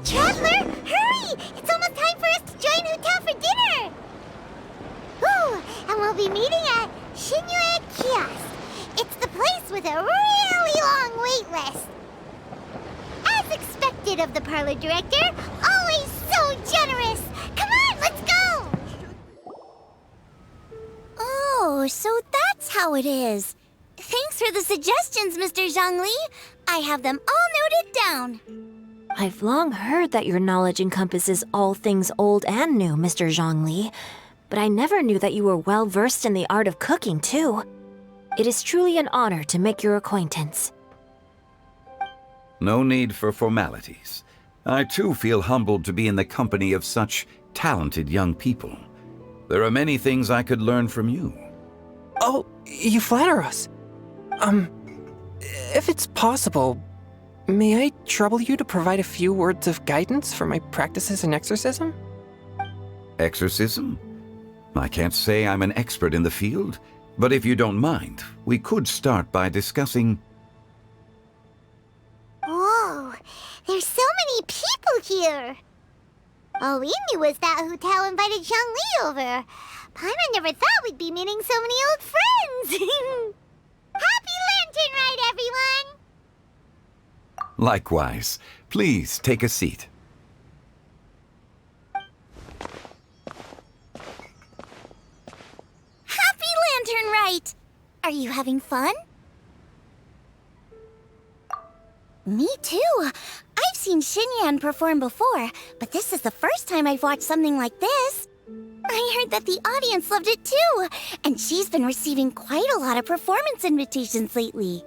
Traveler, hurry! It's almost time for us to join Hotel for dinner! Ooh, and we'll be meeting at Shinue Kiosk. It's the place with a really long wait list. As expected of the parlor director, always so generous! Come on, let's go! Oh, so that's how it is. Thanks for the suggestions, Mr. Zhongli. I have them all noted down. I've long heard that your knowledge encompasses all things old and new, Mr. Zhongli, but I never knew that you were well versed in the art of cooking, too. It is truly an honor to make your acquaintance. No need for formalities. I too feel humbled to be in the company of such talented young people. There are many things I could learn from you. Oh, you flatter us. If it's possible, may I trouble you to provide a few words of guidance for my practices in exorcism? Exorcism? I can't say I'm an expert in the field, but if you don't mind, we could start by discussing... Whoa, there's so many people here. All we knew was that Hotel invited Zhongli over. Paimon never thought we'd be meeting so many old friends. Happy Lantern Ride, everyone! Likewise. Please take a seat. Happy Lantern Ride! Are you having fun? Me too. I've seen Xinyan perform before, but this is the first time I've watched something like this. I heard that the audience loved it too, and she's been receiving quite a lot of performance invitations lately.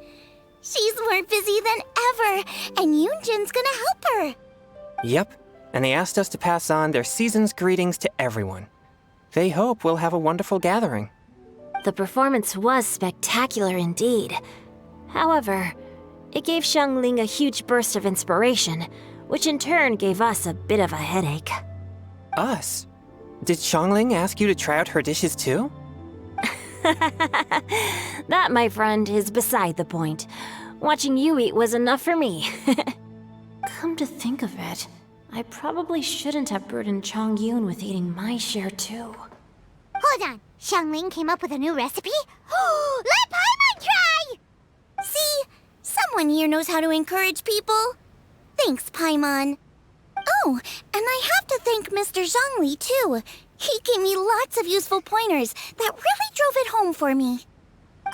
She's more busy than ever, and Yoonjin's gonna help her. Yep, and they asked us to pass on their season's greetings to everyone. They hope we'll have a wonderful gathering. The performance was spectacular indeed. However, it gave Xiangling a huge burst of inspiration, which in turn gave us a bit of a headache. Us? Did Xiangling ask you to try out her dishes too? That, my friend, is beside the point. Watching you eat was enough for me. Come to think of it, I probably shouldn't have burdened Chongyun with eating my share too. Hold on, Xiangling came up with a new recipe? Let Paimon try! See, someone here knows how to encourage people. Thanks, Paimon. Oh, and I have to thank Mr. Zhongli, too. He gave me lots of useful pointers that really drove it home for me.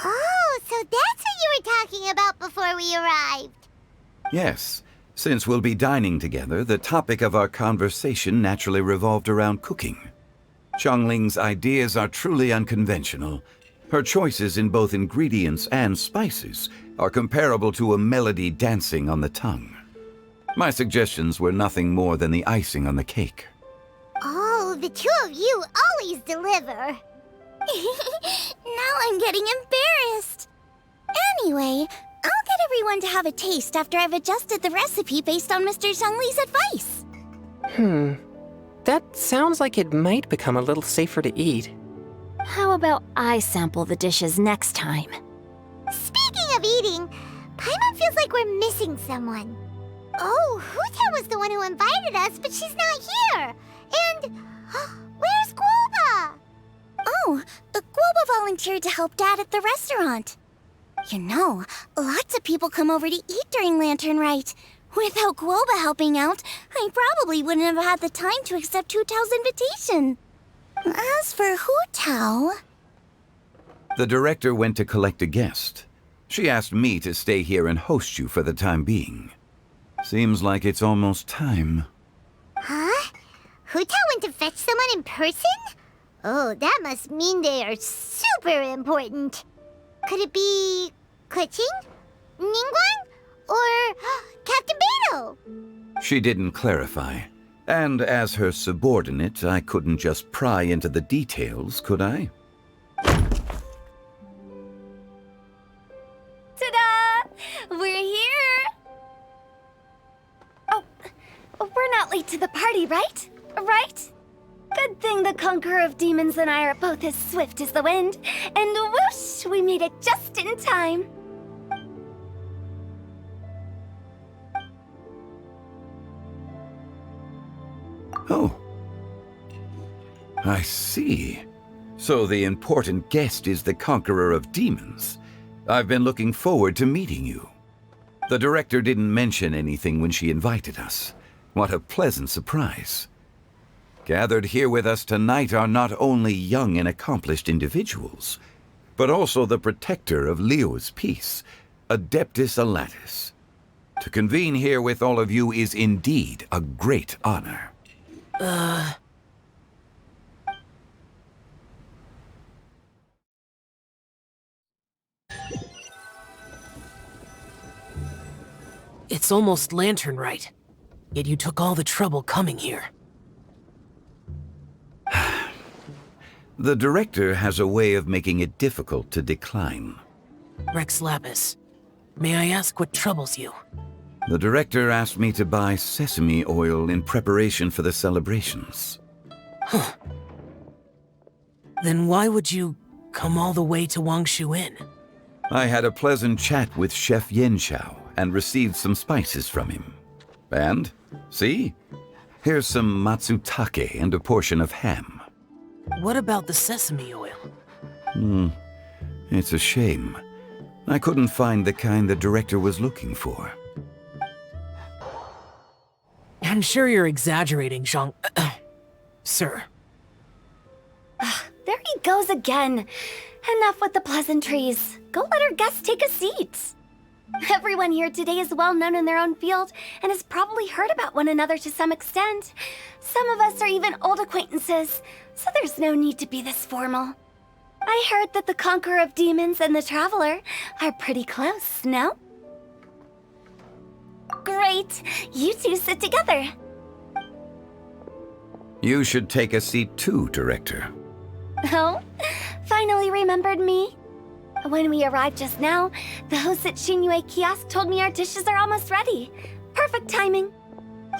Oh, so that's what you were talking about before we arrived. Yes. Since we'll be dining together, the topic of our conversation naturally revolved around cooking. Xiangling's ideas are truly unconventional. Her choices in both ingredients and spices are comparable to a melody dancing on the tongue. My suggestions were nothing more than the icing on the cake. Oh, the two of you always deliver. Now I'm getting embarrassed. Anyway, I'll get everyone to have a taste after I've adjusted the recipe based on Mr. Zhongli's advice. That sounds like it might become a little safer to eat. How about I sample the dishes next time? Speaking of eating, Paimon feels like we're missing someone. Oh, Huta was the one who invited us, but she's not here. And where's Guoba? Oh, Guoba volunteered to help Dad at the restaurant. You know, lots of people come over to eat during Lantern Rite. Without Guoba helping out, I probably wouldn't have had the time to accept Hu Tao's invitation. As for Hu Tao... The director went to collect a guest. She asked me to stay here and host you for the time being. Seems like it's almost time. Huh? Hu Tao went to fetch someone in person? Oh, that must mean they are super important. Could it be... Keqing? Ningguang? Or Captain Beto? She didn't clarify. And as her subordinate, I couldn't just pry into the details, could I? Ta-da! We're here! Oh, we're not late to the party, right? Right? Good thing the Conqueror of Demons and I are both as swift as the wind. And whoosh, we made it just in time. Oh. I see. So the important guest is the conqueror of demons. I've been looking forward to meeting you. The director didn't mention anything when she invited us. What a pleasant surprise. Gathered here with us tonight are not only young and accomplished individuals, but also the protector of Leo's peace, Adeptus Alatus. To convene here with all of you is indeed a great honor. It's almost lantern right. Yet you took all the trouble coming here. The director has a way of making it difficult to decline. Rex Lapis, may I ask what troubles you? The director asked me to buy sesame oil in preparation for the celebrations. Then why would you come all the way to Wangshu Inn? I had a pleasant chat with Chef Yenchao and received some spices from him. And, see? Here's some matsutake and a portion of ham. What about the sesame oil? It's a shame. I couldn't find the kind the director was looking for. I'm sure you're exaggerating, Zhang... Sir. There he goes again. Enough with the pleasantries. Go let our guests take a seat. Everyone here today is well known in their own field and has probably heard about one another to some extent. Some of us are even old acquaintances, so there's no need to be this formal. I heard that the Conqueror of Demons and the Traveler are pretty close, no? Great! You two sit together. You should take a seat too, Director. Oh? Finally remembered me? When we arrived just now, the host at Shinue Kiosk told me our dishes are almost ready. Perfect timing.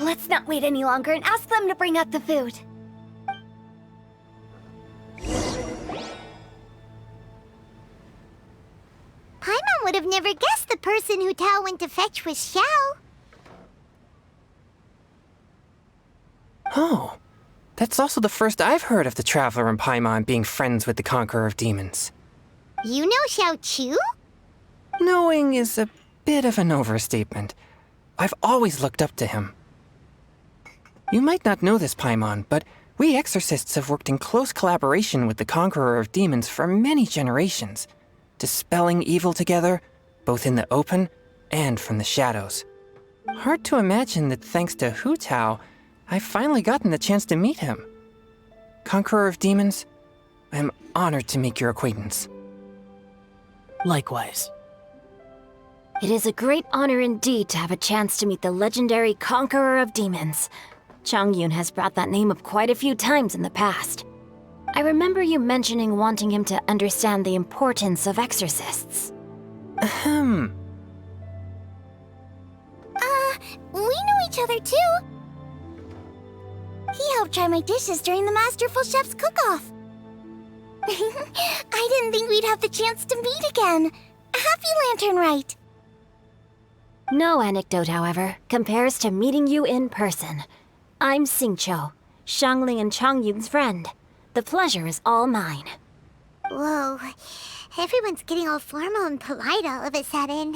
Let's not wait any longer and ask them to bring out the food. Paimon would have never guessed the person who Tao went to fetch was Xiao. Oh, that's also the first I've heard of the Traveler and Paimon being friends with the Conqueror of Demons. You know Xiao Chu? Knowing is a bit of an overstatement. I've always looked up to him. You might not know this, Paimon, but we exorcists have worked in close collaboration with the Conqueror of Demons for many generations, dispelling evil together, both in the open and from the shadows. Hard to imagine that thanks to Hu Tao, I've finally gotten the chance to meet him. Conqueror of Demons, I'm honored to make your acquaintance. Likewise. It is a great honor indeed to have a chance to meet the legendary Conqueror of Demons. Changyun has brought that name up quite a few times in the past. I remember you mentioning wanting him to understand the importance of exorcists. Ahem. We know each other too. He helped try my dishes during the Masterful Chef's cook-off. I didn't think we'd have the chance to meet again. Happy Lantern Rite. No anecdote, however, compares to meeting you in person. I'm Xingqiu, Shangling and Changyun's friend. The pleasure is all mine. Whoa, everyone's getting all formal and polite all of a sudden.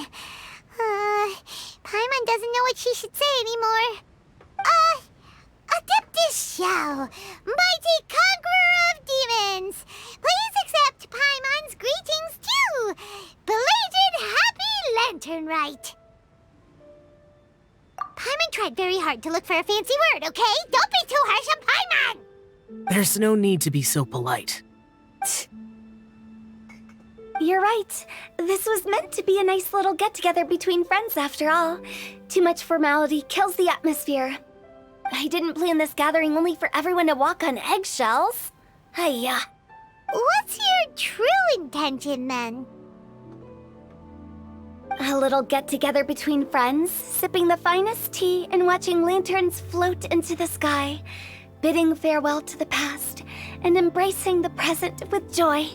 Paimon doesn't know what she should say anymore. Adeptus Xiao, mighty conqueror of demons, please accept Paimon's greetings too. Belated Happy Lantern Rite. Paimon tried very hard to look for a fancy word, okay? Don't be too harsh on Paimon! There's no need to be so polite. You're right. This was meant to be a nice little get-together between friends after all. Too much formality kills the atmosphere. I didn't plan this gathering only for everyone to walk on eggshells. Hiya. What's your true intention then? A little get-together between friends, sipping the finest tea and watching lanterns float into the sky, bidding farewell to the past and embracing the present with joy.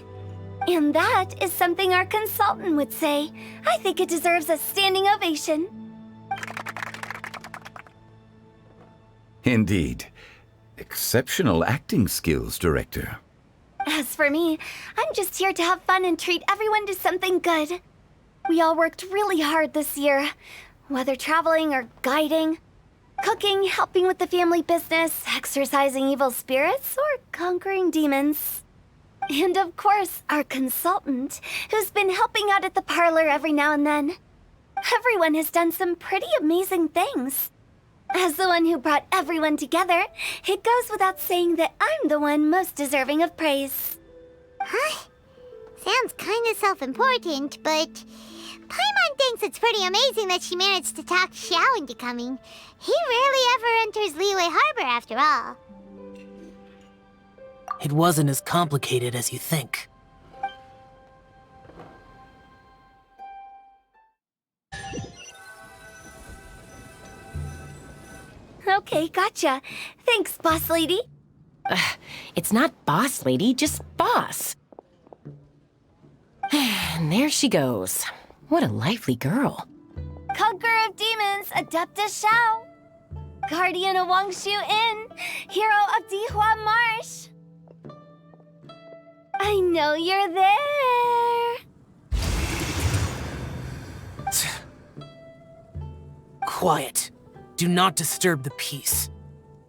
And that is something our consultant would say. I think it deserves a standing ovation. Indeed. Exceptional acting skills, Director. As for me, I'm just here to have fun and treat everyone to something good. We all worked really hard this year, whether traveling or guiding, cooking, helping with the family business, exorcising evil spirits, or conquering demons. And of course, our consultant, who's been helping out at the parlor every now and then. Everyone has done some pretty amazing things. As the one who brought everyone together, it goes without saying that I'm the one most deserving of praise. Huh? Sounds kinda self-important, but Paimon thinks it's pretty amazing that she managed to talk Xiao into coming. He rarely ever enters Liyue Harbor after all. It wasn't as complicated as you think. Okay, gotcha. Thanks, boss lady. It's not boss lady, just boss. And there she goes. What a lively girl. Conqueror of demons, Adeptus Xiao. Guardian of Wangshu Inn, hero of Dihua Marsh. I know you're there. Quiet. Do not disturb the peace.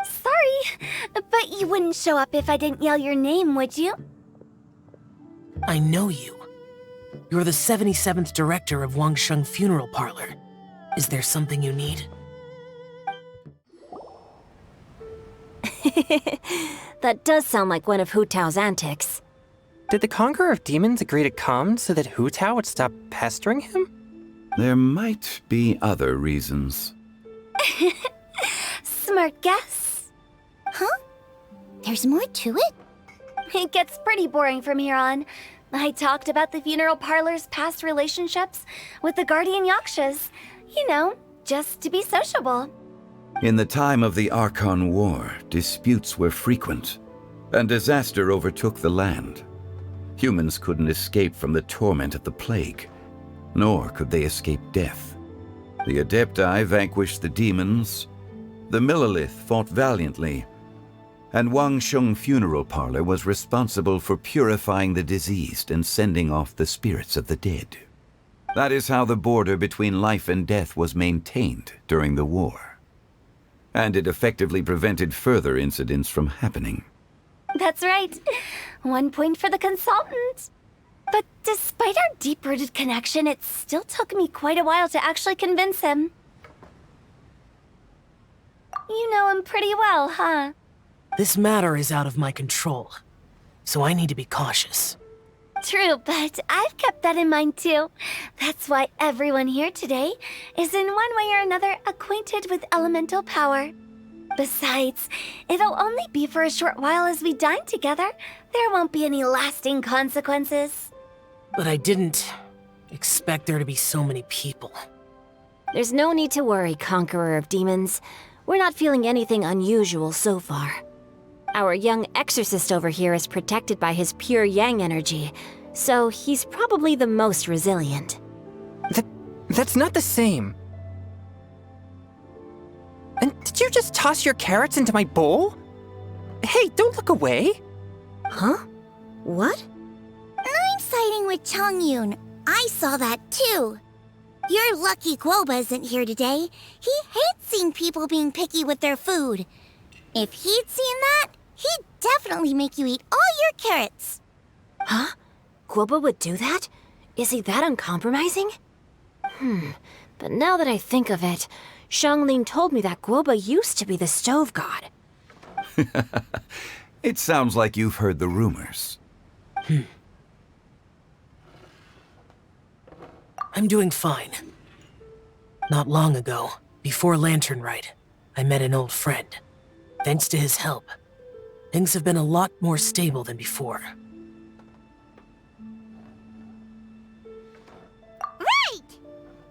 Sorry, but you wouldn't show up if I didn't yell your name, would you? I know you. You're the 77th director of Wangsheng Funeral Parlor. Is there something you need? That does sound like one of Hu Tao's antics. Did the Conqueror of Demons agree to come so that Hu Tao would stop pestering him? There might be other reasons. Smart guess. Huh? There's more to it? It gets pretty boring from here on. I talked about the funeral parlor's past relationships with the guardian yakshas. You know, just to be sociable. In the time of the Archon War, disputes were frequent, and disaster overtook the land. Humans couldn't escape from the torment of the plague, nor could they escape death. The Adepti vanquished the demons, the Millelith fought valiantly, and Wangsheng Funeral Parlor was responsible for purifying the diseased and sending off the spirits of the dead. That is how the border between life and death was maintained during the war. And it effectively prevented further incidents from happening. That's right. 1 point for the consultant. But despite our deep-rooted connection, it still took me quite a while to actually convince him. You know him pretty well, huh? This matter is out of my control, so I need to be cautious. True, but I've kept that in mind too. That's why everyone here today is in one way or another acquainted with elemental power. Besides, it'll only be for a short while as we dine together. There won't be any lasting consequences. But I didn't expect there to be so many people. There's no need to worry, Conqueror of Demons. We're not feeling anything unusual so far. Our young exorcist over here is protected by his pure yang energy, so he's probably the most resilient. That's not the same. And did you just toss your carrots into my bowl? Hey, don't look away. Huh? What? I'm siding with Chongyun. I saw that too. You're lucky Guoba isn't here today. He hates seeing people being picky with their food. If he'd seen that, he'd definitely make you eat all your carrots. Huh? Guoba would do that? Is he that uncompromising? But now that I think of it, Xiangling told me that Guoba used to be the stove god. It sounds like you've heard the rumors. I'm doing fine. Not long ago, before Lantern Rite, I met an old friend. Thanks to his help, things have been a lot more stable than before. Right!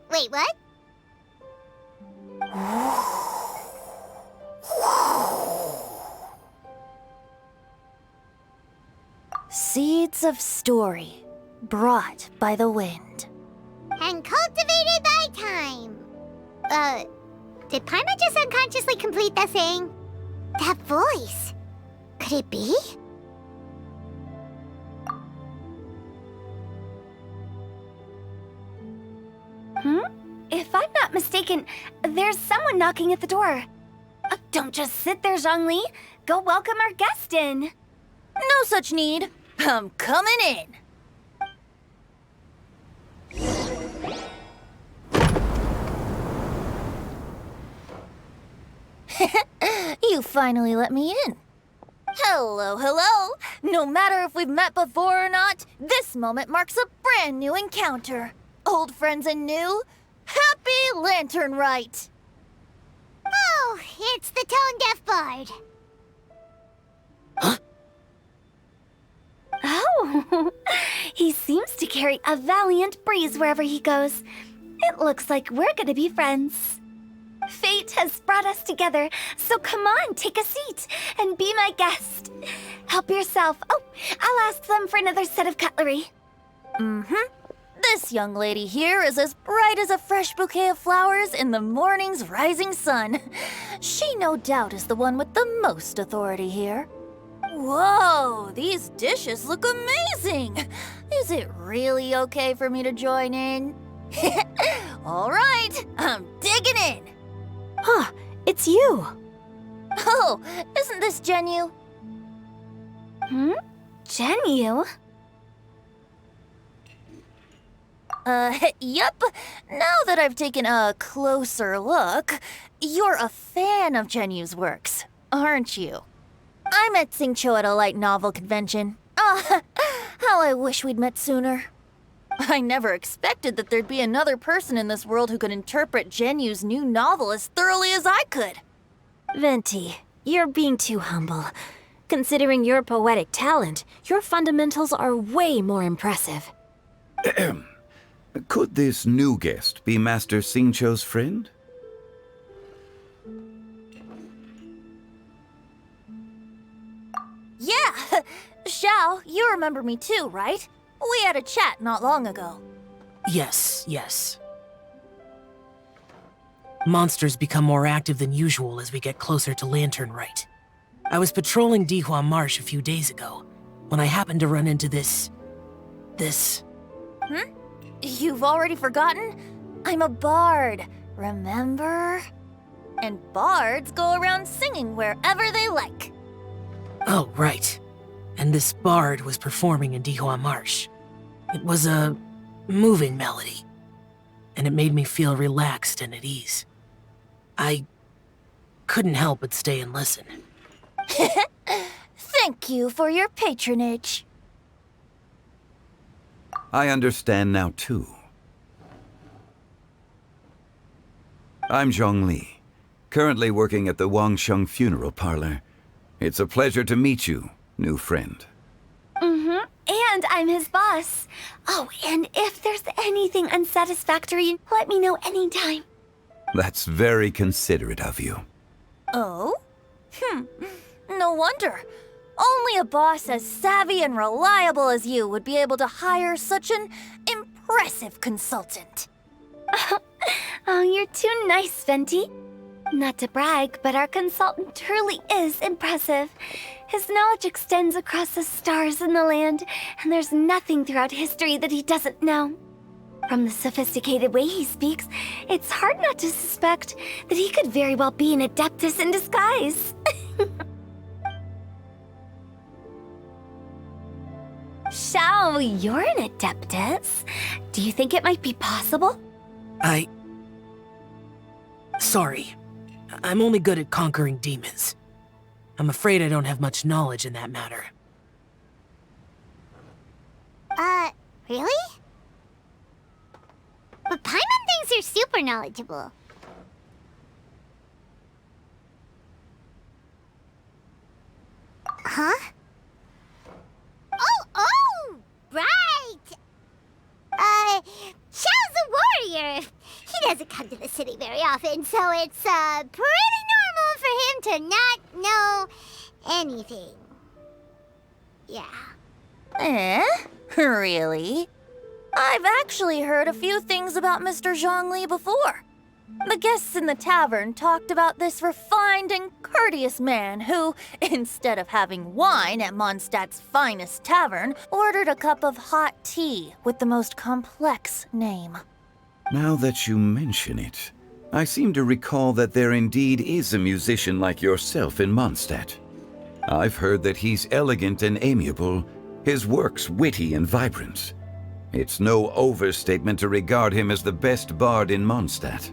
Wait, what? Seeds of story, brought by the wind. And cultivated by time. Did Paimon just unconsciously complete the saying? That voice. Could it be? If I'm not mistaken, there's someone knocking at the door. Don't just sit there, Zhongli. Go welcome our guest in. No such need. I'm coming in. You finally let me in. Hello, hello. No matter if we've met before or not, this moment marks a brand new encounter. Old friends and new, happy Lantern Rite. Oh, it's the tone-deaf bard. Oh, he seems to carry a valiant breeze wherever he goes. It looks like we're gonna be friends. Fate has brought us together, so come on, take a seat and be my guest. Help yourself. Oh, I'll ask them for another set of cutlery. This young lady here is as bright as a fresh bouquet of flowers in the morning's rising sun. She no doubt is the one with the most authority here. Whoa, these dishes look amazing! Is it really okay for me to join in? All right, I'm digging in. Huh, it's you. Oh, isn't this Genyu? Genyu? Yep. Now that I've taken a closer look, you're a fan of Genyu's works, aren't you? I met Xingqiu at a light novel convention. Ah, how I wish we'd met sooner. I never expected that there'd be another person in this world who could interpret Genyu's new novel as thoroughly as I could. Venti, you're being too humble. Considering your poetic talent, your fundamentals are way more impressive. Could this new guest be Master Xingqiu's friend? Yeah! Xiao, you remember me too, right? We had a chat not long ago. Yes. Monsters become more active than usual as we get closer to Lantern Rite. I was patrolling Dihua Marsh a few days ago when I happened to run into this. You've already forgotten? I'm a bard, remember? And bards go around singing wherever they like. Oh, right. And this bard was performing in Dihua Marsh. It was a moving melody, and it made me feel relaxed and at ease. I couldn't help but stay and listen. Thank you for your patronage. I understand now, too. I'm Zhongli, currently working at the Wangsheng Funeral Parlor. It's a pleasure to meet you, new friend. And I'm his boss. Oh, and if there's anything unsatisfactory, let me know anytime. That's very considerate of you. Oh? No wonder. Only a boss as savvy and reliable as you would be able to hire such an impressive consultant. Oh, you're too nice, Venti. Not to brag, but our consultant truly is impressive. His knowledge extends across the stars and the land, and there's nothing throughout history that he doesn't know. From the sophisticated way he speaks, it's hard not to suspect that he could very well be an adeptus in disguise. Xiao, you're an adeptus. Do you think it might be possible? Sorry. I'm only good at conquering demons. I'm afraid I don't have much knowledge in that matter. Really? But Paimon thinks you're super knowledgeable. Huh? Oh, right! Xiao's a warrior. He doesn't come to the city very often, so it's, pretty normal for him to not know anything. Yeah. Really? I've actually heard a few things about Mr. Zhongli before. The guests in the tavern talked about this refined and courteous man who, instead of having wine at Mondstadt's finest tavern, ordered a cup of hot tea with the most complex name. Now that you mention it, I seem to recall that there indeed is a musician like yourself in Mondstadt. I've heard that he's elegant and amiable, his works witty and vibrant. It's no overstatement to regard him as the best bard in Mondstadt.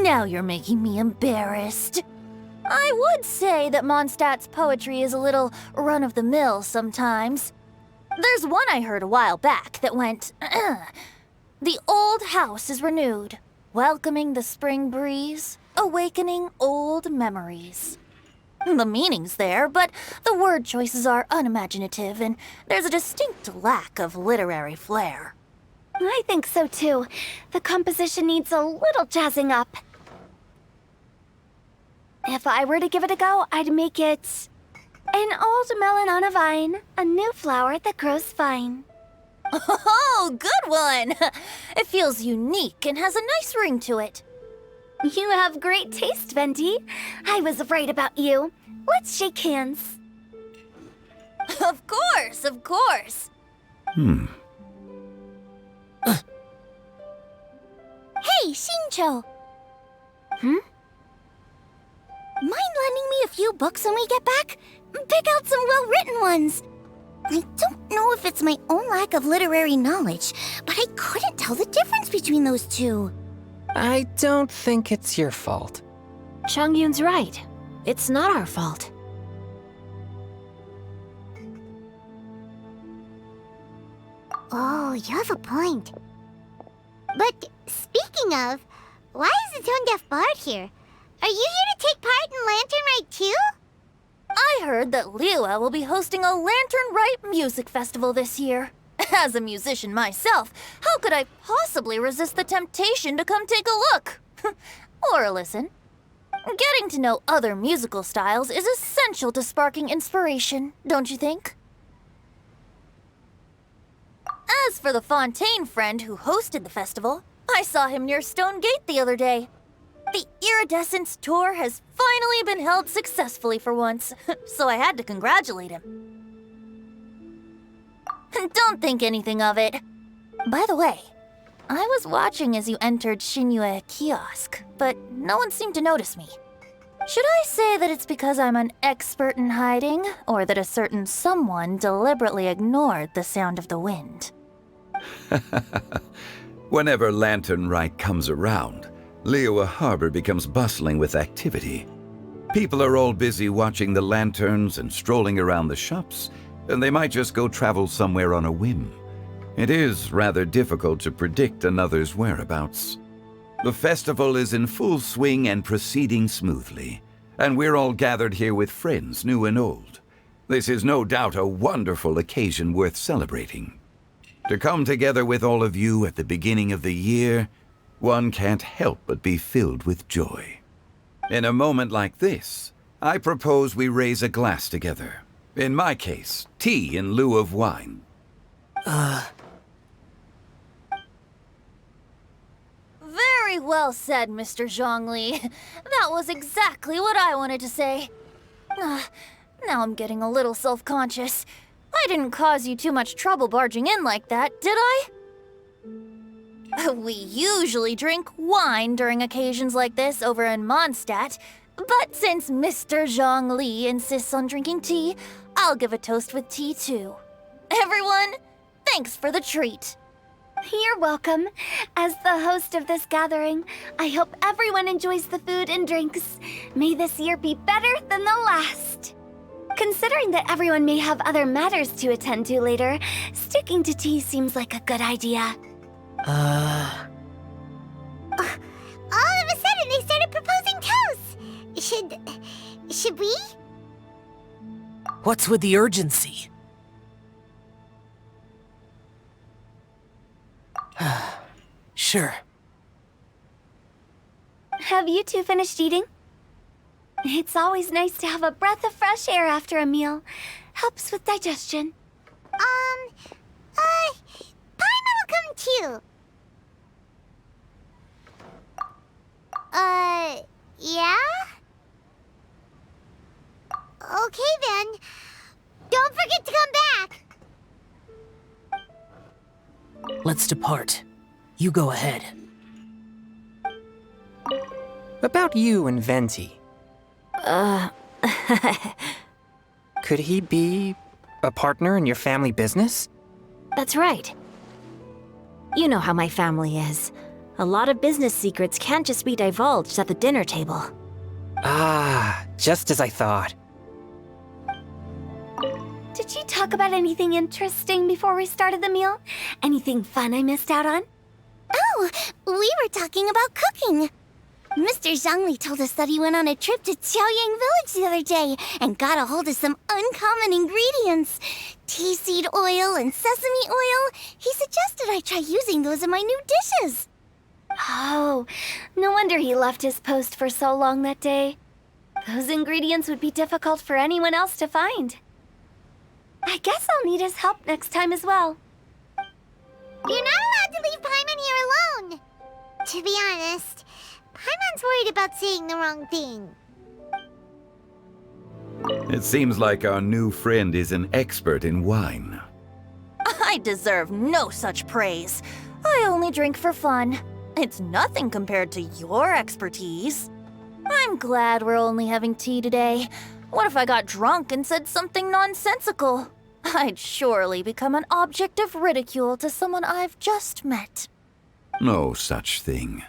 Now you're making me embarrassed. I would say that Mondstadt's poetry is a little run-of-the-mill sometimes. There's one I heard a while back that went, "The old house is renewed, welcoming the spring breeze, awakening old memories." The meaning's there, but the word choices are unimaginative, and there's a distinct lack of literary flair. I think so too. The composition needs a little jazzing up. If I were to give it a go, I'd make it an old melon on a vine, a new flower that grows fine. Oh, good one! It feels unique and has a nice ring to it. You have great taste, Venti. I was right about you. Let's shake hands. Of course, of course. Hey, Shincho! Mind lending me a few books when we get back? Pick out some well-written ones. I don't know if it's my own lack of literary knowledge, but I couldn't tell the difference between those two. I don't think it's your fault. Chongyun's right. It's not our fault. Oh, you have a point. But speaking of, why is the tone-deaf bard here? Are you here to take part in Lantern Rite too? I heard that Liua will be hosting a Lantern Rite music festival this year. As a musician myself, how could I possibly resist the temptation to come take a look? Or listen. Getting to know other musical styles is essential to sparking inspiration, don't you think? As for the Fontaine friend who hosted the festival, I saw him near Stone Gate the other day. The Iridescence tour has finally been held successfully for once, so I had to congratulate him. Don't think anything of it. By the way, I was watching as you entered Shinyue Kiosk, but no one seemed to notice me. Should I say that it's because I'm an expert in hiding, or that a certain someone deliberately ignored the sound of the wind? Whenever Lantern Rite comes around, Liua Harbor becomes bustling with activity. People are all busy watching the lanterns and strolling around the shops, and they might just go travel somewhere on a whim. It is rather difficult to predict another's whereabouts. The festival is in full swing and proceeding smoothly, and we're all gathered here with friends, new and old. This is no doubt a wonderful occasion worth celebrating. To come together with all of you at the beginning of the year, one can't help but be filled with joy. In a moment like this, I propose we raise a glass together. In my case, tea in lieu of wine. Very well said, Mr. Zhongli. That was exactly what I wanted to say. Now I'm getting a little self-conscious. I didn't cause you too much trouble barging in like that, did I? We usually drink wine during occasions like this over in Mondstadt, but since Mr. Zhongli insists on drinking tea, I'll give a toast with tea too. Everyone, thanks for the treat. You're welcome. As the host of this gathering, I hope everyone enjoys the food and drinks. May this year be better than the last. Considering that everyone may have other matters to attend to later, sticking to tea seems like a good idea. All of a sudden, they started proposing toasts. Should we? What's with the urgency? Sure. Have you two finished eating? It's always nice to have a breath of fresh air after a meal. Helps with digestion. Paimon will come too. Yeah? Okay then. Don't forget to come back! Let's depart. You go ahead. About you and Venti. Could he be a partner in your family business? That's right. You know how my family is. A lot of business secrets can't just be divulged at the dinner table. Ah, just as I thought. Did you talk about anything interesting before we started the meal? Anything fun I missed out on? Oh, we were talking about cooking. Mr. Zhongli told us that he went on a trip to Qiaoyang Village the other day and got a hold of some uncommon ingredients. Tea seed oil and sesame oil. He suggested I try using those in my new dishes. Oh, no wonder he left his post for so long that day. Those ingredients would be difficult for anyone else to find. I guess I'll need his help next time as well. You're not allowed to leave Paimon here alone. To be honest, Paimon's worried about saying the wrong thing. It seems like our new friend is an expert in wine. I deserve no such praise. I only drink for fun. It's nothing compared to your expertise. I'm glad we're only having tea today. What if I got drunk and said something nonsensical? I'd surely become an object of ridicule to someone I've just met. No such thing.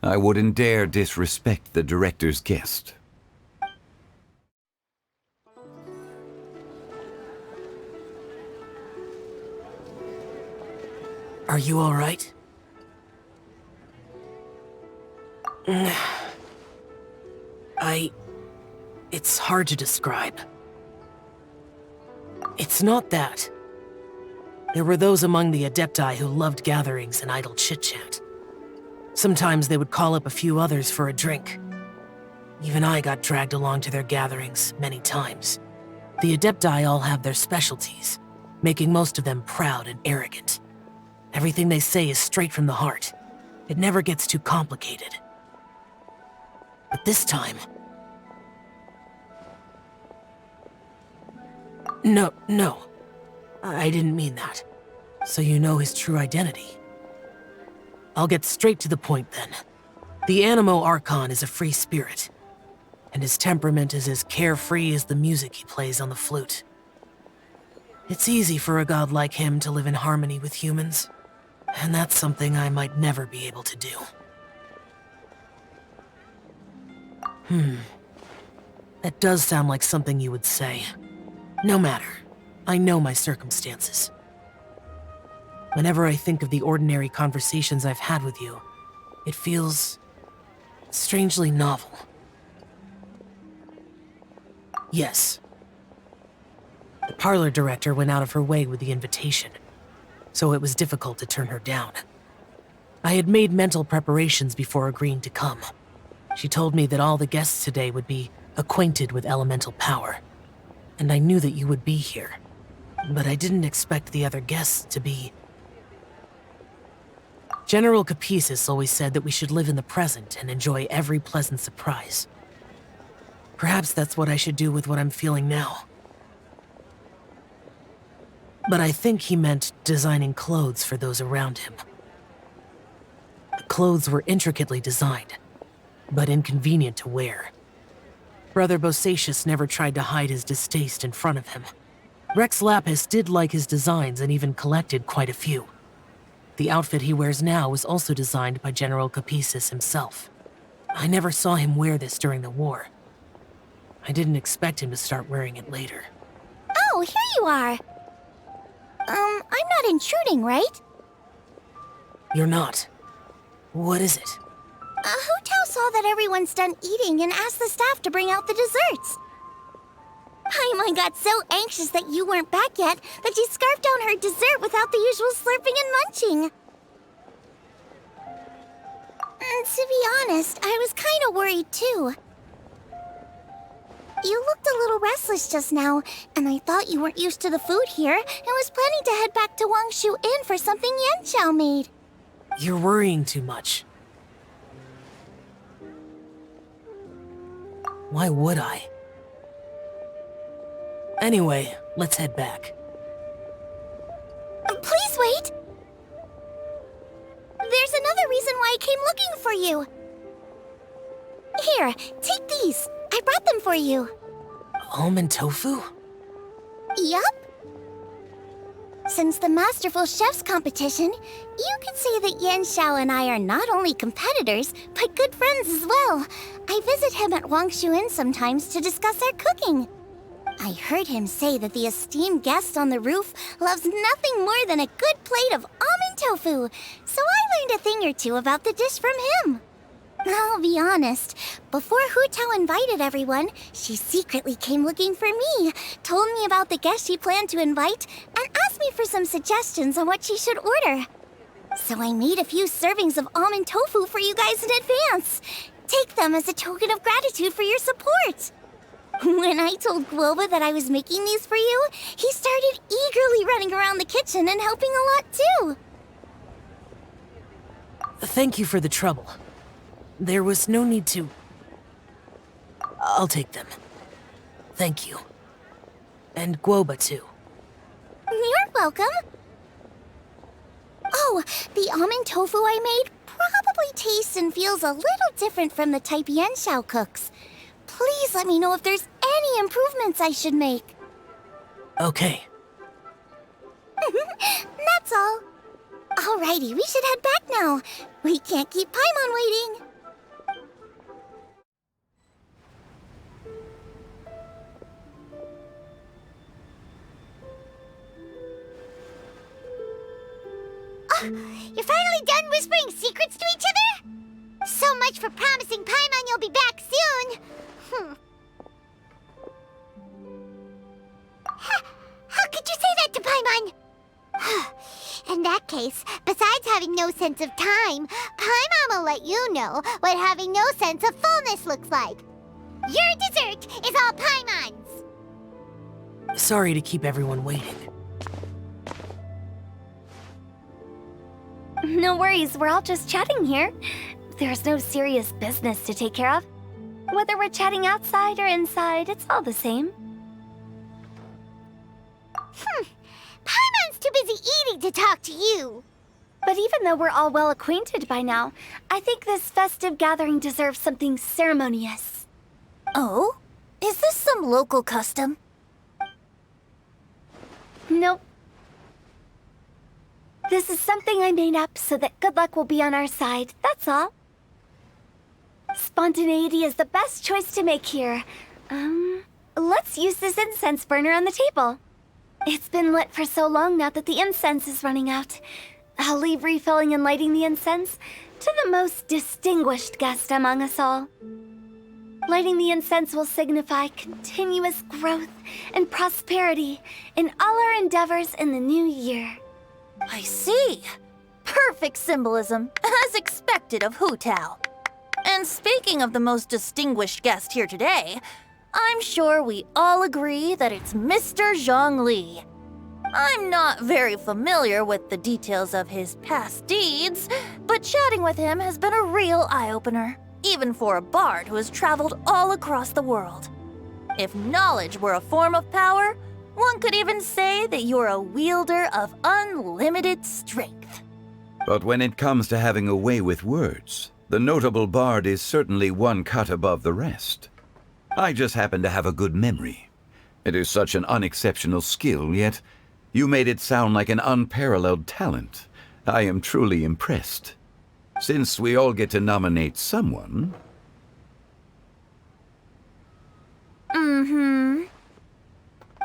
I wouldn't dare disrespect the director's guest. Are you all right? It's hard to describe. It's not that. There were those among the Adepti who loved gatherings and idle chit-chat. Sometimes they would call up a few others for a drink. Even I got dragged along to their gatherings many times. The Adepti all have their specialties, making most of them proud and arrogant. Everything they say is straight from the heart. It never gets too complicated. But this time... No. I didn't mean that. So you know his true identity. I'll get straight to the point then. The Animo Archon is a free spirit, and his temperament is as carefree as the music he plays on the flute. It's easy for a god like him to live in harmony with humans, and that's something I might never be able to do. That does sound like something you would say. No matter. I know my circumstances. Whenever I think of the ordinary conversations I've had with you, it feels strangely novel. Yes. The parlor director went out of her way with the invitation, so it was difficult to turn her down. I had made mental preparations before agreeing to come. She told me that all the guests today would be acquainted with elemental power, and I knew that you would be here. But I didn't expect the other guests to be... General Capisis always said that we should live in the present and enjoy every pleasant surprise. Perhaps that's what I should do with what I'm feeling now. But I think he meant designing clothes for those around him. The clothes were intricately designed, but inconvenient to wear. Brother Bosacius never tried to hide his distaste in front of him. Rex Lapis did like his designs and even collected quite a few. The outfit he wears now was also designed by General Capisis himself. I never saw him wear this during the war. I didn't expect him to start wearing it later. Oh, here you are. I'm not intruding, right? You're not. What is it? Hu Tao saw that everyone's done eating and asked the staff to bring out the desserts. Paimon got so anxious that you weren't back yet that she scarfed down her dessert without the usual slurping and munching. To be honest, I was kind of worried too. You looked a little restless just now, and I thought you weren't used to the food here and was planning to head back to Wangshu Inn for something Yan Xiao made. You're worrying too much. Why would I? Anyway, let's head back. Please wait! There's another reason why I came looking for you. Here, take these. I brought them for you. Almond tofu? Yup. Since the Masterful Chef's competition, you could say that Yan Xiao and I are not only competitors, but good friends as well. I visit him at Wangshu Inn sometimes to discuss our cooking. I heard him say that the esteemed guest on the roof loves nothing more than a good plate of almond tofu, so I learned a thing or two about the dish from him. I'll be honest, before Hu Tao invited everyone, she secretly came looking for me, told me about the guest she planned to invite, and asked me for some suggestions on what she should order. So I made a few servings of almond tofu for you guys in advance. Take them as a token of gratitude for your support. When I told Guoba that I was making these for you, he started eagerly running around the kitchen and helping a lot too. Thank you for the trouble. There was no need to... I'll take them. Thank you. And Guoba too. You're welcome. Oh, the almond tofu I made probably tastes and feels a little different from the type Yan Xiao cooks. Please let me know if there's any improvements I should make. Okay. That's all. Alrighty, we should head back now. We can't keep Paimon waiting. You're finally done whispering secrets to each other? So much for promising Paimon you'll be back soon. How could you say that to Paimon? In that case, besides having no sense of time, Paimon will let you know what having no sense of fullness looks like. Your dessert is all Paimon's. Sorry to keep everyone waiting. No worries, we're all just chatting here. There's no serious business to take care of. Whether we're chatting outside or inside, it's all the same. Paimon's too busy eating to talk to you. But even though we're all well acquainted by now, I think this festive gathering deserves something ceremonious. Oh? Is this some local custom? Nope. This is something I made up so that good luck will be on our side, that's all. Spontaneity is the best choice to make here. Let's use this incense burner on the table. It's been lit for so long now that the incense is running out. I'll leave refilling and lighting the incense to the most distinguished guest among us all. Lighting the incense will signify continuous growth and prosperity in all our endeavors in the new year. I see. Perfect symbolism, as expected of Hu Tao. And speaking of the most distinguished guest here today, I'm sure we all agree that it's Mr. Zhongli. I'm not very familiar with the details of his past deeds, but chatting with him has been a real eye-opener, even for a bard who has traveled all across the world. If knowledge were a form of power, one could even say that you're a wielder of unlimited strength. But when it comes to having a way with words, the notable bard is certainly one cut above the rest. I just happen to have a good memory. It is such an unexceptional skill, yet you made it sound like an unparalleled talent. I am truly impressed. Since we all get to nominate someone...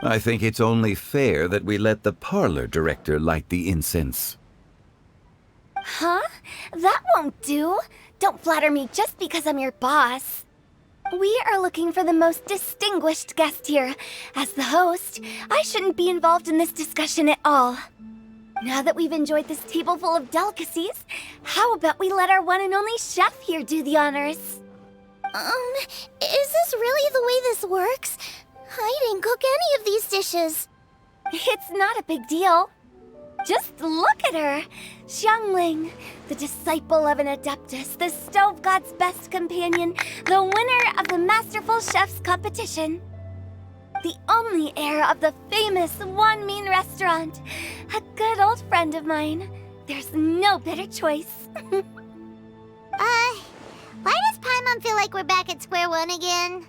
I think it's only fair that we let the parlor director light the incense. Huh? That won't do. Don't flatter me just because I'm your boss. We are looking for the most distinguished guest here. As the host, I shouldn't be involved in this discussion at all. Now that we've enjoyed this table full of delicacies, how about we let our one and only chef here do the honors? Is this really the way this works? I didn't cook any of these dishes. It's not a big deal. Just look at her! Xiangling, the disciple of an adeptus, the stove god's best companion, the winner of the Masterful Chef's competition. The only heir of the famous Wan Min restaurant. A good old friend of mine. There's no better choice. Why does Paimon feel like we're back at square one again?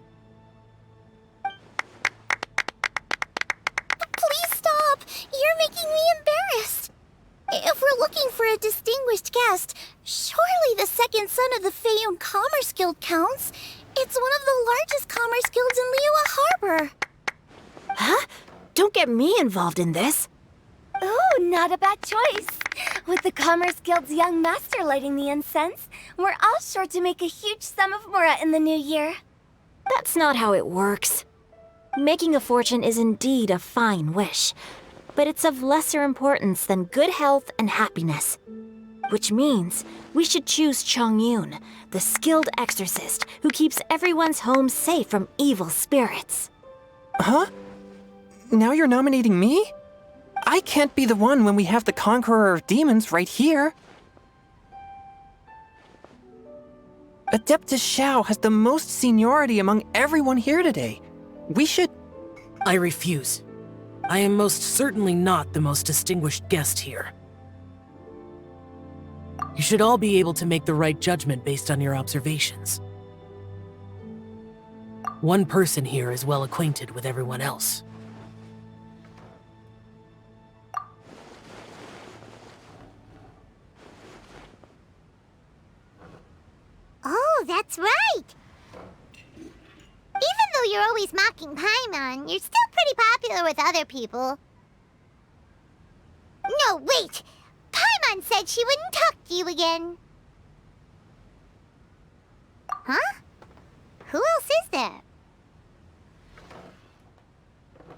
Please stop! You're making me embarrassed. If we're looking for a distinguished guest, surely the second son of the Feiyun Commerce Guild counts. It's one of the largest commerce guilds in Liyue Harbor. Huh? Don't get me involved in this. Ooh, not a bad choice. With the Commerce Guild's young master lighting the incense, we're all sure to make a huge sum of mora in the new year. That's not how it works. Making a fortune is indeed a fine wish, but it's of lesser importance than good health and happiness. Which means we should choose Chongyun, the skilled exorcist who keeps everyone's home safe from evil spirits. Huh? Now you're nominating me? I can't be the one when we have the Conqueror of Demons right here. Adeptus Xiao has the most seniority among everyone here today. We should... I refuse. I am most certainly not the most distinguished guest here. You should all be able to make the right judgment based on your observations. One person here is well acquainted with everyone else. Oh, that's right! Even though you're always mocking Paimon, you're still pretty popular with other people. No, wait! Paimon said she wouldn't talk to you again. Huh? Who else is there?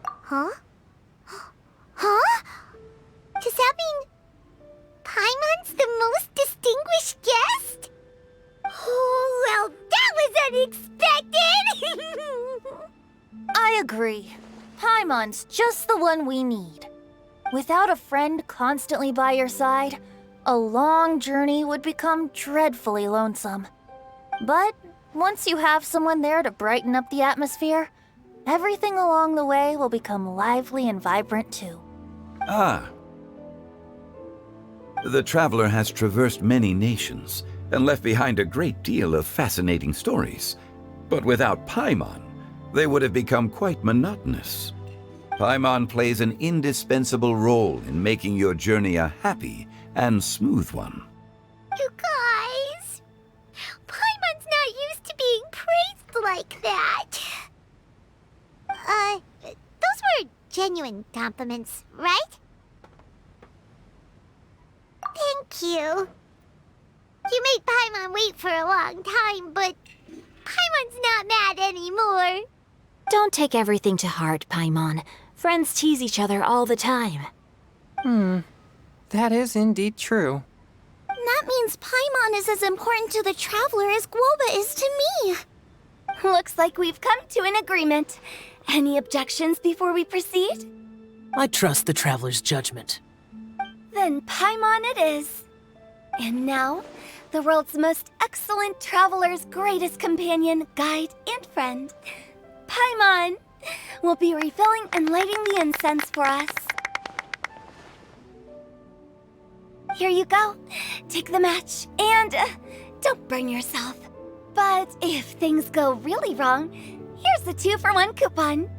Huh? Huh? Does that mean Paimon's the most distinguished guest? Oh, well, that was unexpected! I agree. Paimon's just the one we need. Without a friend constantly by your side, a long journey would become dreadfully lonesome. But once you have someone there to brighten up the atmosphere, everything along the way will become lively and vibrant too. Ah. The traveler has traversed many nations and left behind a great deal of fascinating stories. But without Paimon, they would have become quite monotonous. Paimon plays an indispensable role in making your journey a happy and smooth one. You guys, Paimon's not used to being praised like that. Those were genuine compliments, right? Thank you. You made Paimon wait for a long time, but Paimon's not mad anymore. Don't take everything to heart, Paimon. Friends tease each other all the time. That is indeed true. That means Paimon is as important to the traveler as Guoba is to me. Looks like we've come to an agreement. Any objections before we proceed? I trust the traveler's judgment. Then Paimon it is. And now, the world's most excellent traveler's greatest companion, guide, and friend, Paimon, will be refilling and lighting the incense for us. Here you go. Take the match, and don't burn yourself. But if things go really wrong, here's the 2-for-1 coupon.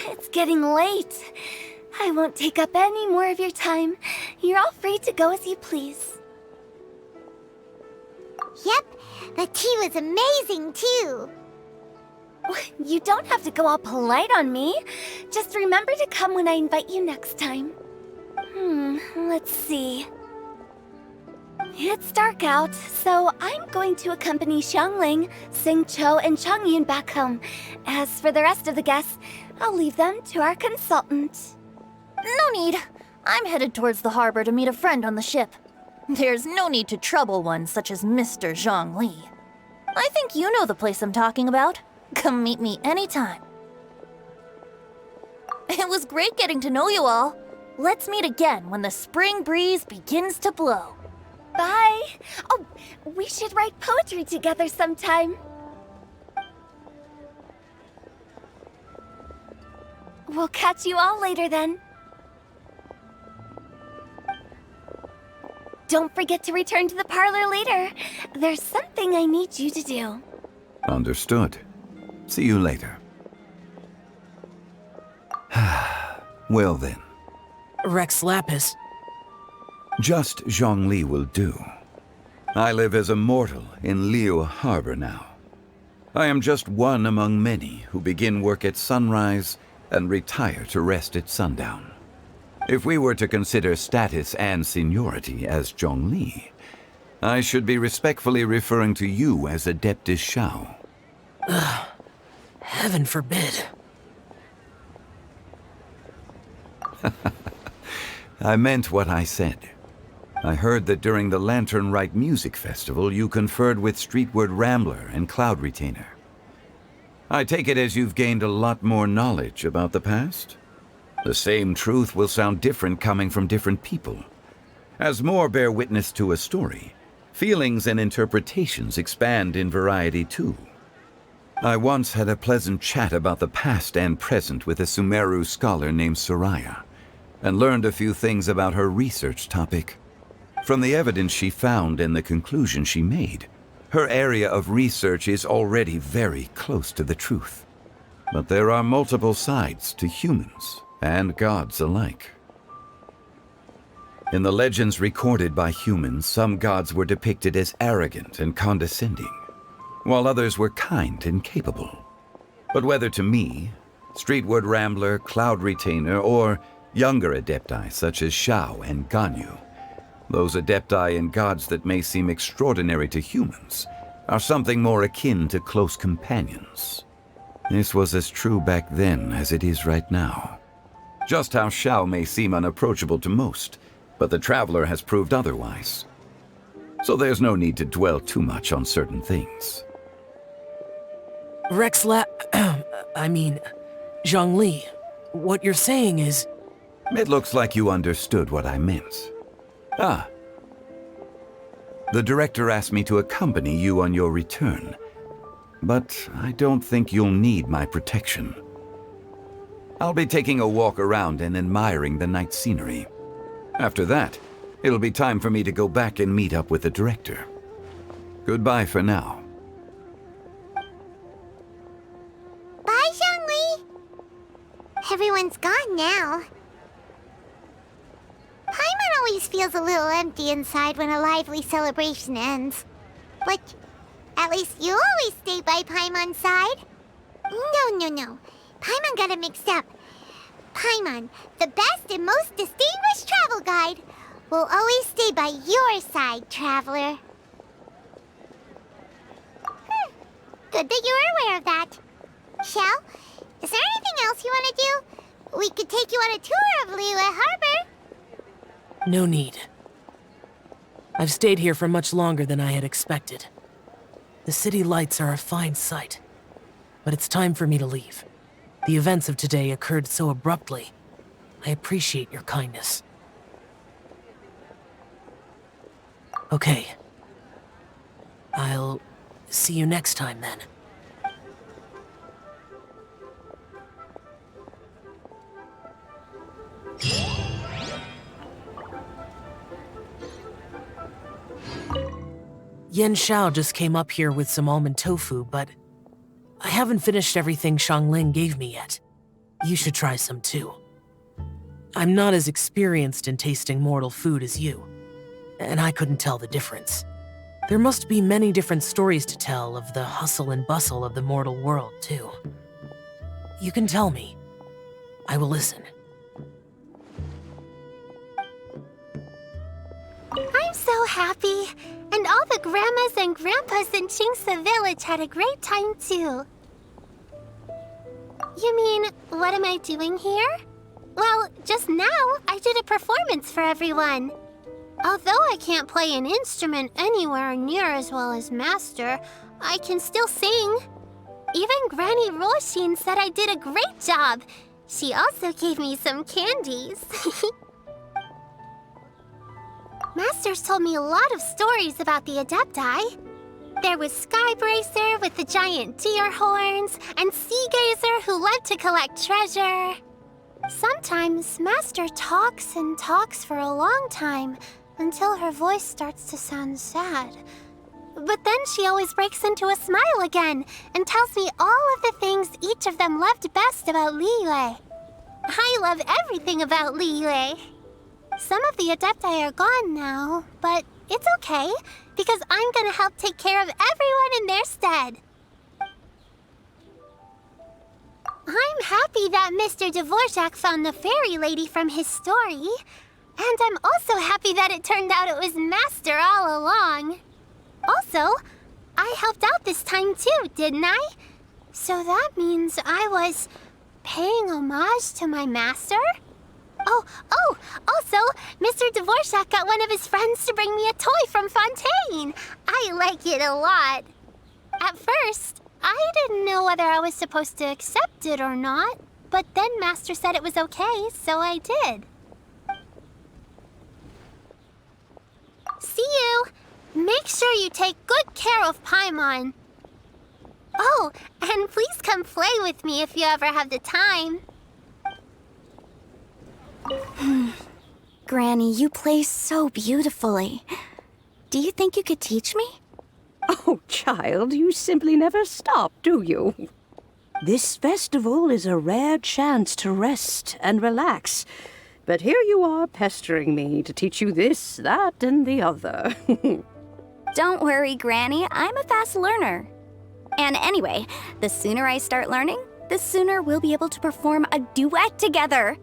It's getting late. I won't take up any more of your time. You're all free to go as you please. Yep, the tea was amazing too. You don't have to go all polite on me. Just remember to come when I invite you next time. Let's see. It's dark out, so I'm going to accompany Xiangling, Xingqiu, and Changyun back home. As for the rest of the guests, I'll leave them to our consultant. No need. I'm headed towards the harbor to meet a friend on the ship. There's no need to trouble one such as Mr. Zhongli. I think you know the place I'm talking about. Come meet me anytime. It was great getting to know you all. Let's meet again when the spring breeze begins to blow. Bye! Oh, we should write poetry together sometime. We'll catch you all later then. Don't forget to return to the parlor later. There's something I need you to do. Understood. See you later. Well then. Rex Lapis. Just Zhongli will do. I live as a mortal in Liu Harbor now. I am just one among many who begin work at sunrise and retire to rest at sundown. If we were to consider status and seniority as Zhongli, I should be respectfully referring to you as Adeptus Shao. Heaven forbid. I meant what I said. I heard that during the Lantern Rite Music Festival, you conferred with Streetward Rambler and Cloud Retainer. I take it as you've gained a lot more knowledge about the past? The same truth will sound different coming from different people. As more bear witness to a story, feelings and interpretations expand in variety too. I once had a pleasant chat about the past and present with a Sumeru scholar named Soraya, and learned a few things about her research topic. From the evidence she found and the conclusion she made, her area of research is already very close to the truth. But there are multiple sides to humans and gods alike. In the legends recorded by humans, some gods were depicted as arrogant and condescending, while others were kind and capable. But whether to me, Streetward Rambler, Cloud Retainer, or younger adepti such as Shao and Ganyu, those adepti and gods that may seem extraordinary to humans are something more akin to close companions. This was as true back then as it is right now. Just how Shao may seem unapproachable to most, but the Traveler has proved otherwise. So there's no need to dwell too much on certain things. Zhongli, what you're saying is... It looks like you understood what I meant. Ah. The director asked me to accompany you on your return, but I don't think you'll need my protection. I'll be taking a walk around and admiring the night scenery. After that, it'll be time for me to go back and meet up with the director. Goodbye for now. Bye, Zhongli! Everyone's gone now. Paimon always feels a little empty inside when a lively celebration ends. But at least you always stay by Paimon's side. No. Paimon got it mixed up. Paimon, the best and most distinguished travel guide, will always stay by your side, Traveler. Good that you were aware of that. Shell, is there anything else you want to do? We could take you on a tour of Liyue Harbor. No need. I've stayed here for much longer than I had expected. The city lights are a fine sight, but it's time for me to leave. The events of today occurred so abruptly. I appreciate your kindness. Okay. I'll see you next time then. Yen Xiao just came up here with some almond tofu, but I haven't finished everything Xiangling gave me yet. You should try some too. I'm not as experienced in tasting mortal food as you, and I couldn't tell the difference. There must be many different stories to tell of the hustle and bustle of the mortal world, too. You can tell me. I will listen. I I'm so happy. And all the grandmas and grandpas in Chingsa Village had a great time too. You mean, what am I doing here? Well, just now, I did a performance for everyone. Although I can't play an instrument anywhere near as well as Master, I can still sing. Even Granny Roshin said I did a great job. She also gave me some candies. Master's told me a lot of stories about the Adepti. There was Skybracer with the giant deer horns, and Seagazer who loved to collect treasure. Sometimes Master talks and talks for a long time, until her voice starts to sound sad. But then she always breaks into a smile again, and tells me all of the things each of them loved best about Liyue. I love everything about Liyue. Some of the Adepti are gone now, but it's okay, because I'm gonna help take care of everyone in their stead. I'm happy that Mr. Dvorak found the fairy lady from his story. And I'm also happy that it turned out it was Master all along. Also, I helped out this time too, didn't I? So that means I was paying homage to my master? Oh, also, Mr. Dvorak got one of his friends to bring me a toy from Fontaine. I like it a lot. At first, I didn't know whether I was supposed to accept it or not, but then Master said it was okay, so I did. See you! Make sure you take good care of Paimon. Oh, and please come play with me if you ever have the time. Granny, you play so beautifully. Do you think you could teach me? Oh, child, you simply never stop, do you? This festival is a rare chance to rest and relax. But here you are pestering me to teach you this, that, and the other. Don't worry, Granny. I'm a fast learner. And anyway, the sooner I start learning, the sooner we'll be able to perform a duet together.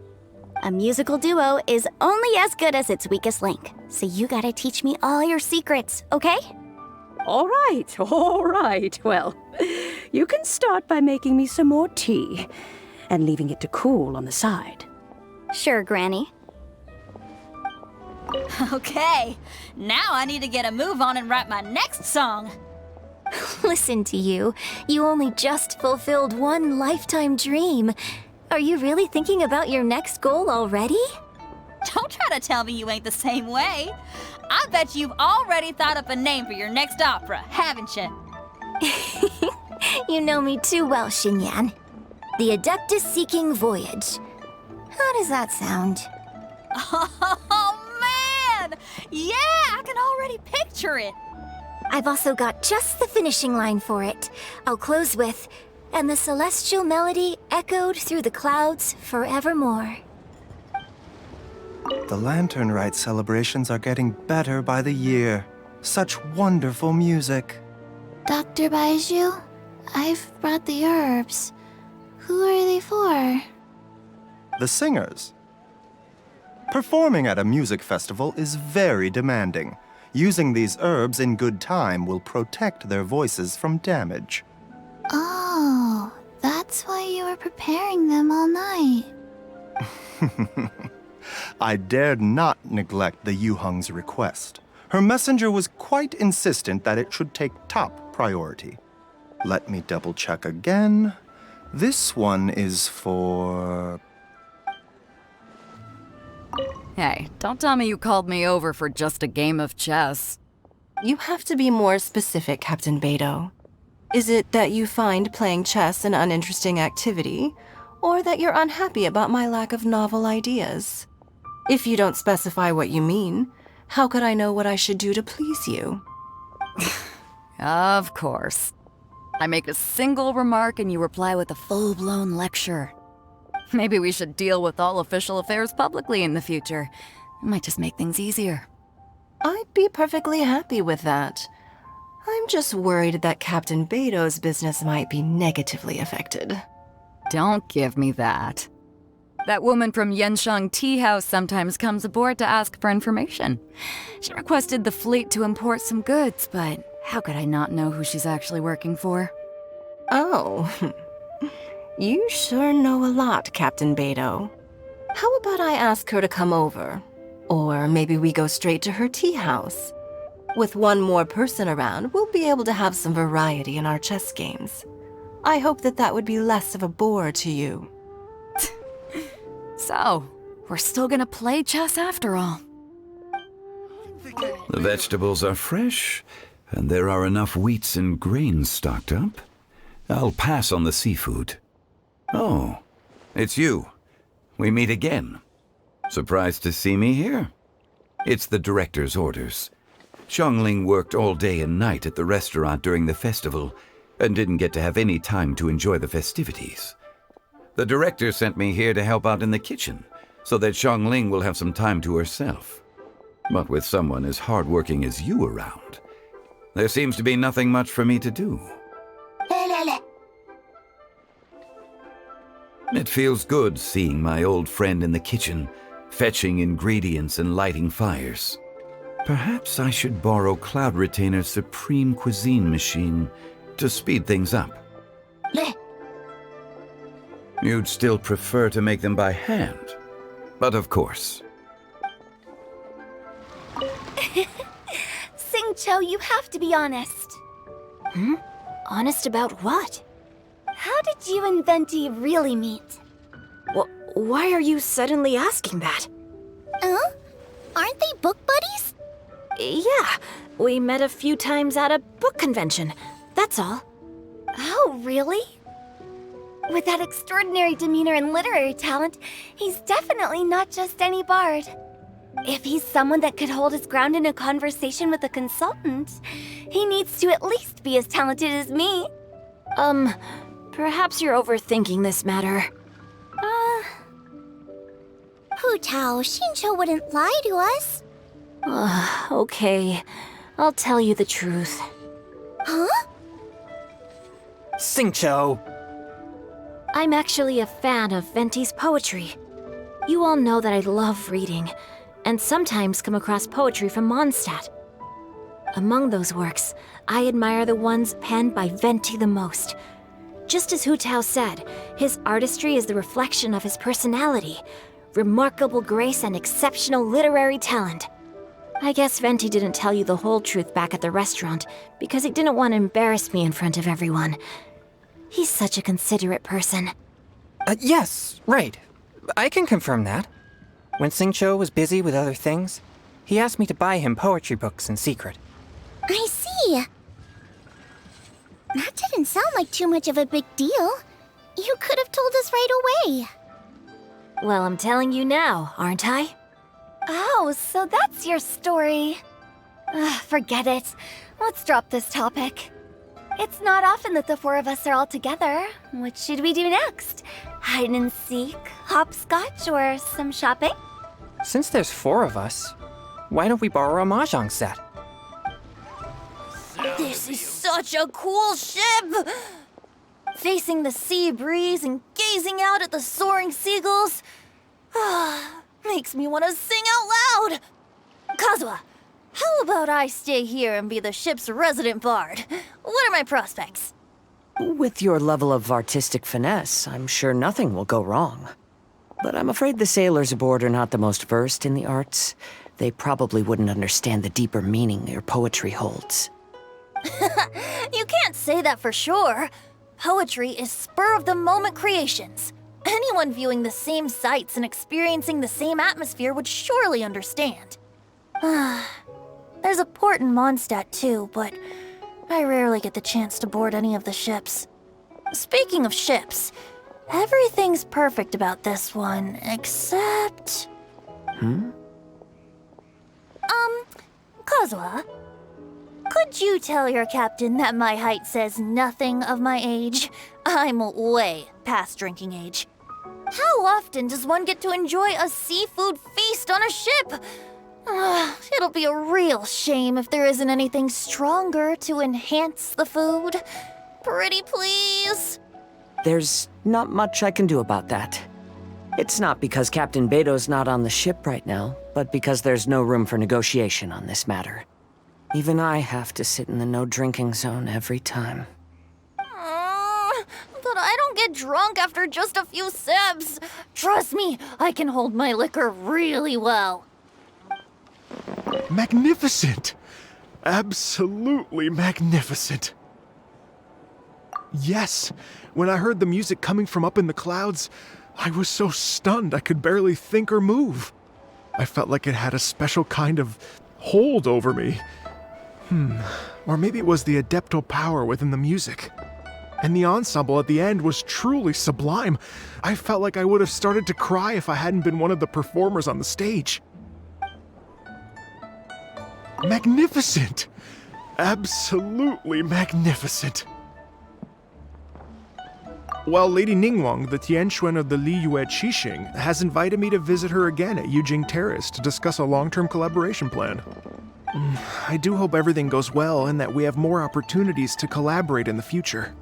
A musical duo is only as good as its weakest link, so you gotta teach me all your secrets, okay? All right. Well, you can start by making me some more tea and leaving it to cool on the side. Sure, Granny. Okay, now I need to get a move on and write my next song. Listen to you. You only just fulfilled one lifetime dream. Are you really thinking about your next goal already? Don't try to tell me you ain't the same way. I bet you've already thought up a name for your next opera, haven't you? You know me too well, Xinyan. The Adeptus-Seeking Voyage. How does that sound? Oh, man! Yeah, I can already picture it. I've also got just the finishing line for it. I'll close with, "And the celestial melody echoed through the clouds forevermore." The Lantern Rite celebrations are getting better by the year. Such wonderful music. Dr. Baiju, I've brought the herbs. Who are they for? The singers. Performing at a music festival is very demanding. Using these herbs in good time will protect their voices from damage. Oh, that's why you were preparing them all night. I dared not neglect the Yuheng's request. Her messenger was quite insistent that it should take top priority. Let me double check again. This one is for... Hey, don't tell me you called me over for just a game of chess. You have to be more specific, Captain Beidou. Is it that you find playing chess an uninteresting activity, or that you're unhappy about my lack of novel ideas? If you don't specify what you mean, how could I know what I should do to please you? Of course. I make a single remark and you reply with a full-blown lecture. Maybe we should deal with all official affairs publicly in the future. It might just make things easier. I'd be perfectly happy with that. I'm just worried that Captain Beidou's business might be negatively affected. Don't give me that. That woman from Yenshang Tea House sometimes comes aboard to ask for information. She requested the fleet to import some goods, but how could I not know who she's actually working for? Oh, you sure know a lot, Captain Beidou. How about I ask her to come over? Or maybe we go straight to her tea house. With one more person around, we'll be able to have some variety in our chess games. I hope that would be less of a bore to you. So, we're still gonna play chess after all. The vegetables are fresh, and there are enough wheats and grains stocked up. I'll pass on the seafood. Oh, it's you. We meet again. Surprised to see me here? It's the director's orders. Xiangling worked all day and night at the restaurant during the festival and didn't get to have any time to enjoy the festivities. The director sent me here to help out in the kitchen so that Xiangling will have some time to herself. But with someone as hardworking as you around, there seems to be nothing much for me to do. It feels good seeing my old friend in the kitchen, fetching ingredients and lighting fires. Perhaps I should borrow Cloud Retainer's Supreme Cuisine machine to speed things up. You'd still prefer to make them by hand, but of course. Xingqiu, you have to be honest. Honest about what? How did you and Venti really meet? Why are you suddenly asking that? Aren't they book buddies? Yeah, we met a few times at a book convention. That's all. Oh, really? With that extraordinary demeanor and literary talent, he's definitely not just any bard. If he's someone that could hold his ground in a conversation with a consultant, he needs to at least be as talented as me. Perhaps you're overthinking this matter. Hu Tao, Xingqiu wouldn't lie to us. Okay. I'll tell you the truth. Huh? Xingqiu! I'm actually a fan of Venti's poetry. You all know that I love reading, and sometimes come across poetry from Mondstadt. Among those works, I admire the ones penned by Venti the most. Just as Hu Tao said, his artistry is the reflection of his personality, remarkable grace and exceptional literary talent. I guess Venti didn't tell you the whole truth back at the restaurant because he didn't want to embarrass me in front of everyone. He's such a considerate person. Yes, right. I can confirm that. When Xingqiu was busy with other things, he asked me to buy him poetry books in secret. I see. That didn't sound like too much of a big deal. You could have told us right away. Well, I'm telling you now, aren't I? Oh, so that's your story. Forget it. Let's drop this topic. It's not often that the four of us are all together. What should we do next? Hide and seek, hopscotch, or some shopping? Since there's 4 of us, why don't we borrow a mahjong set? This is such a cool ship! Facing the sea breeze and gazing out at the soaring seagulls, makes me want to sing out loud! Kazuha, how about I stay here and be the ship's resident bard? What are my prospects? With your level of artistic finesse, I'm sure nothing will go wrong. But I'm afraid the sailors aboard are not the most versed in the arts. They probably wouldn't understand the deeper meaning your poetry holds. You can't say that for sure. Poetry is spur-of-the-moment creations. Anyone viewing the same sights and experiencing the same atmosphere would surely understand. There's a port in Mondstadt too, but I rarely get the chance to board any of the ships. Speaking of ships, everything's perfect about this one, except... Kazuha, could you tell your captain that my height says nothing of my age? I'm way past drinking age. How often does one get to enjoy a seafood feast on a ship? It'll be a real shame if there isn't anything stronger to enhance the food. Pretty please? There's not much I can do about that. It's not because Captain Beto's not on the ship right now, but because there's no room for negotiation on this matter. Even I have to sit in the no-drinking zone every time. But I don't get drunk after just a few sips. Trust me, I can hold my liquor really well. Magnificent! Absolutely magnificent. Yes, when I heard the music coming from up in the clouds, I was so stunned I could barely think or move. I felt like it had a special kind of hold over me. Or maybe it was the adeptal power within the music. And the ensemble at the end was truly sublime. I felt like I would have started to cry if I hadn't been one of the performers on the stage. Magnificent! Absolutely magnificent. Well, Lady Ningguang, the Tianquan of the Liyue Qixing, has invited me to visit her again at Yujing Terrace to discuss a long-term collaboration plan. I do hope everything goes well and that we have more opportunities to collaborate in the future.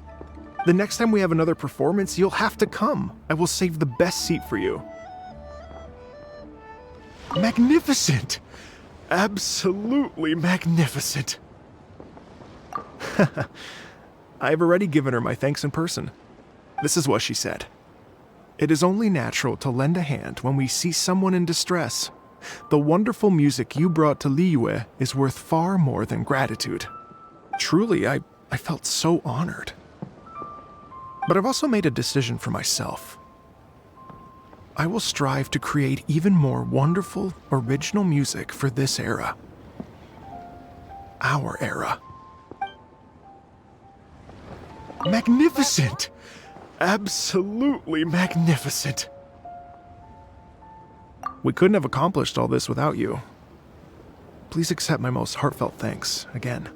The next time we have another performance, you'll have to come. I will save the best seat for you. Magnificent! Absolutely magnificent. I've already given her my thanks in person. This is what she said. It is only natural to lend a hand when we see someone in distress. The wonderful music you brought to Liyue is worth far more than gratitude. Truly, I felt so honored. But I've also made a decision for myself. I will strive to create even more wonderful, original music for this era. Our era. Magnificent! Absolutely magnificent! We couldn't have accomplished all this without you. Please accept my most heartfelt thanks again.